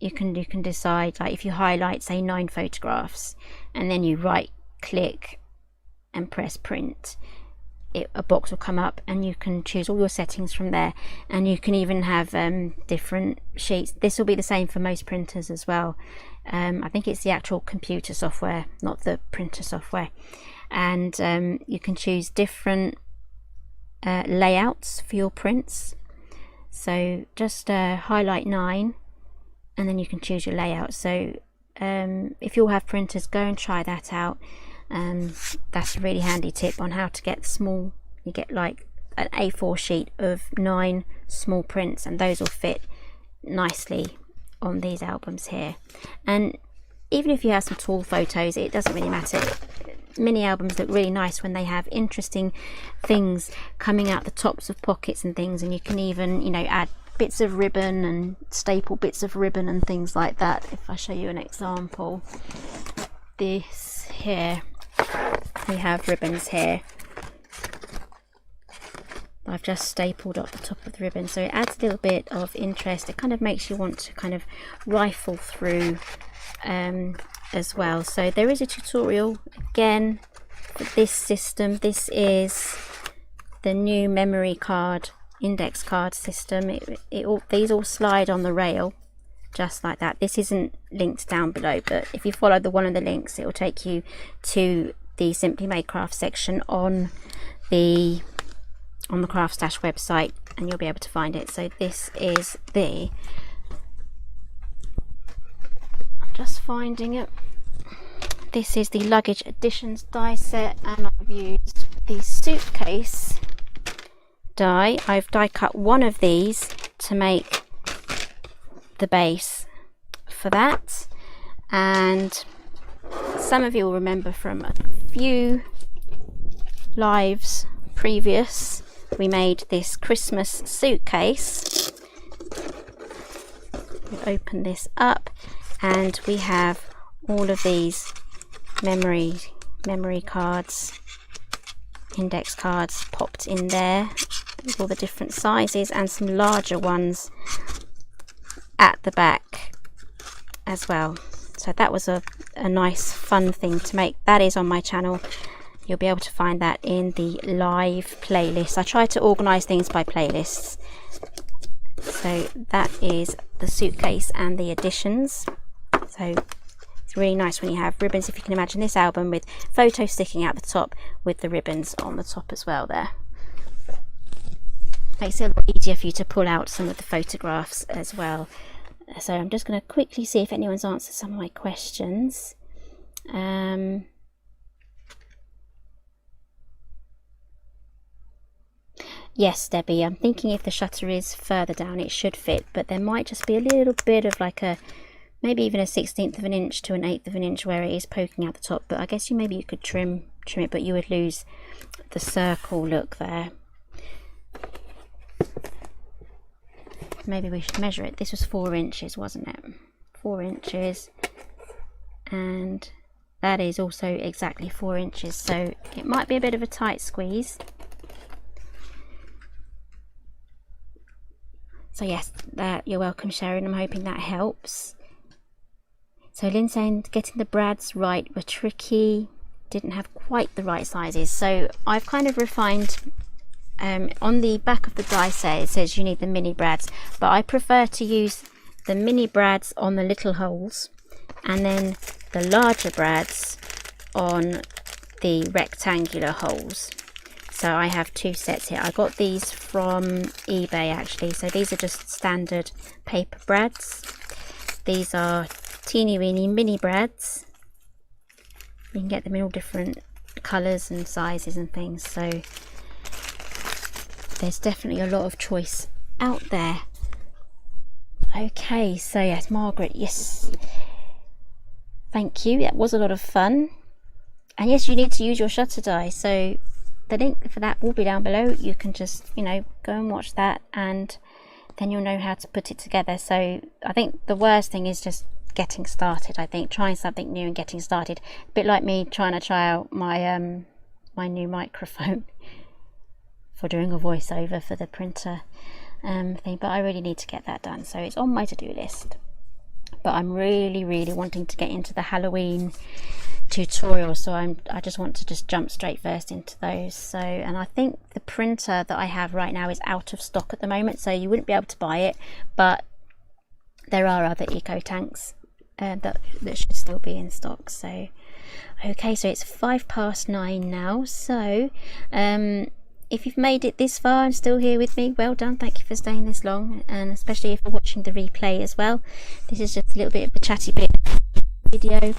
You can decide, like if you highlight say 9 photographs and then you right click and press print, a box will come up and you can choose all your settings from there, and you can even have different sheets. This will be the same for most printers as well. I think it's the actual computer software, not the printer software, and you can choose different layouts for your prints. So just highlight 9 and then you can choose your layout. So if you all have printers, go and try that out. That's a really handy tip on how to get small. You get like an A4 sheet of 9 small prints, and those will fit nicely on these albums here. And even if you have some tall photos, it doesn't really matter. Mini albums look really nice when they have interesting things coming out the tops of pockets and things, and you can even, you know, add bits of ribbon and staple bits of ribbon and things like that. If I show you an example, this here, we have ribbons here. I've just stapled up the top of the ribbon, so it adds a little bit of interest. It kind of makes you want to kind of rifle through as well. So there is a tutorial again for this system. This is the new memory card, index card system. These all slide on the rail just like that. This isn't linked down below, but if you follow one of the links, it will take you to the Simply Made Craft section on the Craft Stash website, and you'll be able to find it. So this is I'm just finding it. This is the Luggage Editions die set, and I've used the suitcase die. I've die cut one of these to make the base for that, and some of you will remember from a few lives previous, we made this Christmas suitcase. We open this up and we have all of these memory cards, index cards popped in there with all the different sizes, and some larger ones at the back as well. So that was a nice fun thing to make. That is on my channel. You'll be able to find that in the live playlist. I try to organise things by playlists. So that is the suitcase and the additions. So it's really nice when you have ribbons, if you can imagine this album with photos sticking out the top with the ribbons on the top as well there. Makes it a lot easier for you to pull out some of the photographs as well. So I'm just going to quickly see if anyone's answered some of my questions. Yes, Debbie, I'm thinking if the shutter is further down it should fit, but there might just be a little bit of like maybe even a 1/16 of an inch to an 1/8 of an inch where it is poking out the top. But I guess maybe you could trim it, but you would lose the circle look there. Maybe we should measure it. This was 4 inches, wasn't it? 4 inches, and that is also exactly 4 inches, so it might be a bit of a tight squeeze. So yes, you're welcome, Sharon. I'm hoping that helps. So Lynn saying getting the brads right were tricky, didn't have quite the right sizes. So I've kind of refined. On the back of the die set it says you need the mini brads, but I prefer to use the mini brads on the little holes and then the larger brads on the rectangular holes. So I have 2 sets here. I got these from eBay actually. So these are just standard paper brads. These are teeny weeny mini brads. You can get them in all different colours and sizes and things. So there's definitely a lot of choice out there. Okay, so yes, Margaret, yes, thank you, that was a lot of fun. And yes, you need to use your shutter die, so the link for that will be down below. You can just, you know, go and watch that, and then you'll know how to put it together. So I think the worst thing is just getting started. I think trying something new and getting started, a bit like me trying to try out my my new microphone for doing a voiceover for the printer thing, but I really need to get that done, so it's on my to-do list. But I'm really wanting to get into the Halloween tutorial, so I just want to just jump straight first into those. So, and I think the printer that I have right now is out of stock at the moment, so you wouldn't be able to buy it, but there are other eco tanks that should still be in stock. So okay, so it's 9:05 now, so if you've made it this far and still here with me, well done, thank you for staying this long, and especially if you're watching the replay as well. This is just a little bit of a chatty bit video,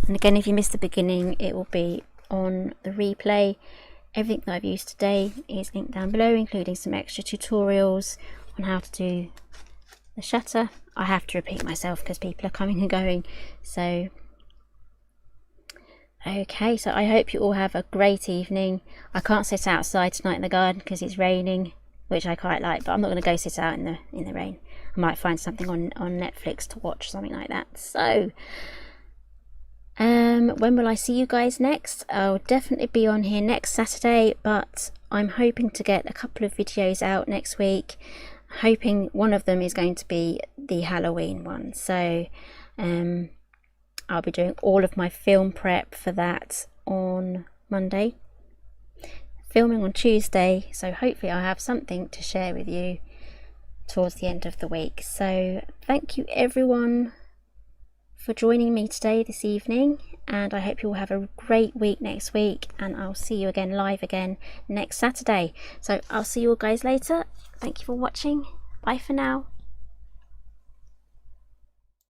and again, if you missed the beginning, it will be on the replay. Everything that I've used today is linked down below, including some extra tutorials on how to do the shutter. I have to repeat myself because people are coming and going. So okay, so I hope you all have a great evening. I can't sit outside tonight in the garden because it's raining, which I quite like, but I'm not going to go sit out in the rain. I might find something on Netflix to watch, something like that. So when will I see you guys next? I'll definitely be on here next Saturday, but I'm hoping to get a couple of videos out next week. Hoping one of them is going to be the Halloween one. So I'll be doing all of my film prep for that on Monday, filming on Tuesday, so hopefully I'll have something to share with you towards the end of the week. So thank you everyone for joining me today, this evening, and I hope you all have a great week next week, and I'll see you again live again next Saturday. So I'll see you all guys later. Thank you for watching. Bye for now.